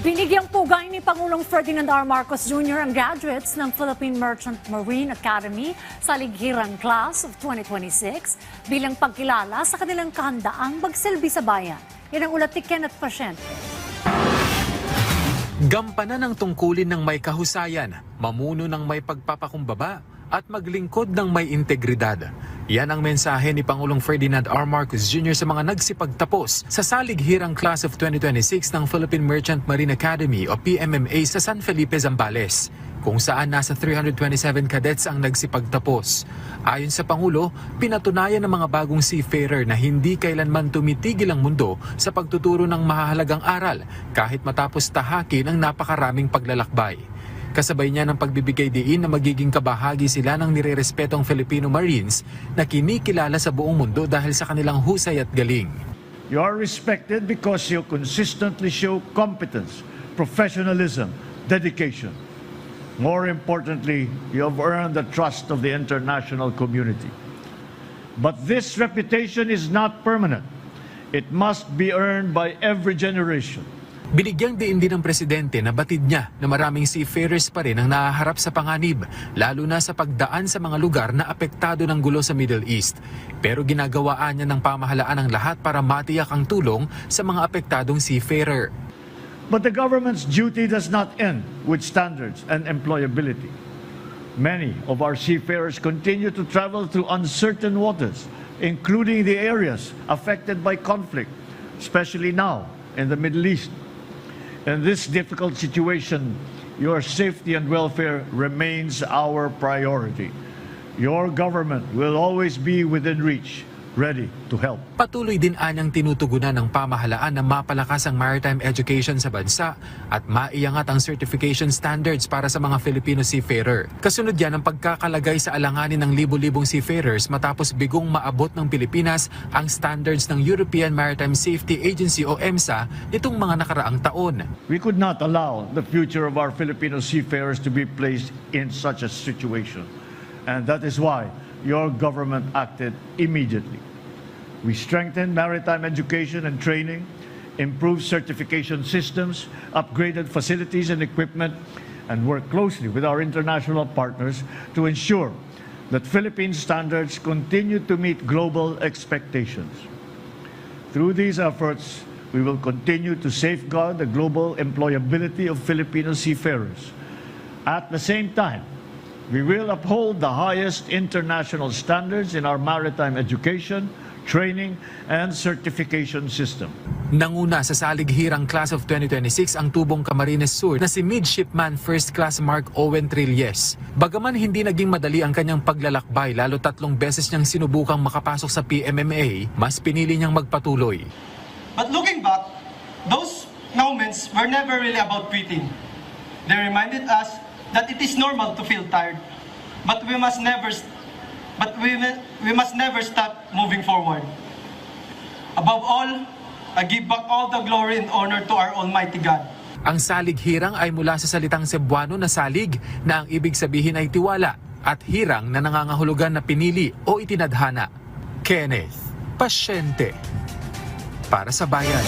Binigyang pugay ni Pangulong Ferdinand R. Marcos Jr. ang graduates ng Philippine Merchant Marine Academy sa lighirang class of 2026 bilang pagkilala sa kanilang kahandaang magsilbi sa bayan. Yan ang ulat ni Kenneth Pasyente. Gampanan ng tungkulin ng may kahusayan, mamuno ng may pagpapakumbaba, at maglingkod ng may integridad. Yan ang mensahe ni Pangulong Ferdinand R. Marcos Jr. sa mga nagsipagtapos sa salighirang class of 2026 ng Philippine Merchant Marine Academy o PMMA sa San Felipe, Zambales, kung saan nasa 327 cadets ang nagsipagtapos. Ayon sa Pangulo, pinatunayan ng mga bagong seafarer na hindi kailanman tumitigil ang mundo sa pagtuturo ng mahahalagang aral kahit matapos tahakin ang napakaraming paglalakbay. Kasabay niya ng pagbibigay diin na magiging kabahagi sila ng nirerespetong Filipino Marines na kinikilala sa buong mundo dahil sa kanilang husay at galing. You are respected because you consistently show competence, professionalism, dedication. More importantly, you have earned the trust of the international community. But this reputation is not permanent. It must be earned by every generation. Binigyang diin din ng presidente na batid niya na maraming seafarers pa rin ang nahaharap sa panganib, lalo na sa pagdaan sa mga lugar na apektado ng gulo sa Middle East. Pero ginagawaan niya ng pamahalaan ang lahat para matiyak ang tulong sa mga apektadong seafarer. But the government's duty does not end with standards and employability. Many of our seafarers continue to travel through uncertain waters, including the areas affected by conflict, especially now in the Middle East. In this difficult situation, your safety and welfare remains our priority. Your government will always be within reach, ready to help. Patuloy din anyang tinutugunan ng pamahalaan na mapalakas ang maritime education sa bansa at maiangat ang certification standards para sa mga Filipino seafarer. Kasunod yan ang pagkakalagay sa alanganin ng libo-libong seafarers matapos bigong maabot ng Pilipinas ang standards ng European Maritime Safety Agency o EMSA nitong mga nakaraang taon. We could not allow the future of our Filipino seafarers to be placed in such a situation. And that is why your government acted immediately. We strengthened maritime education and training, improved certification systems, upgraded facilities and equipment, and worked closely with our international partners to ensure that Philippine standards continue to meet global expectations. Through these efforts, we will continue to safeguard the global employability of Filipino seafarers. At the same time, we will uphold the highest international standards in our maritime education, training, and certification system. Nanguna sa salighirang class of 2026 ang tubong Camarines Sur na si Midshipman First Class Mark Owen Trilles. Bagaman hindi naging madali ang kanyang paglalakbay lalo 3 beses niyang sinubukang makapasok sa PMMA, mas pinili niyang magpatuloy. But looking back, those moments were never really about quitting. They reminded us that it is normal to feel tired, but we must never stop moving forward. Above all, I give back all the glory and honor to our Almighty God. Ang salighirang ay mula sa salitang Cebuano na salig na ang ibig sabihin ay tiwala at hirang na nangangahulugan na pinili o itinadhana. Kenneth Pasyente para sa bayan.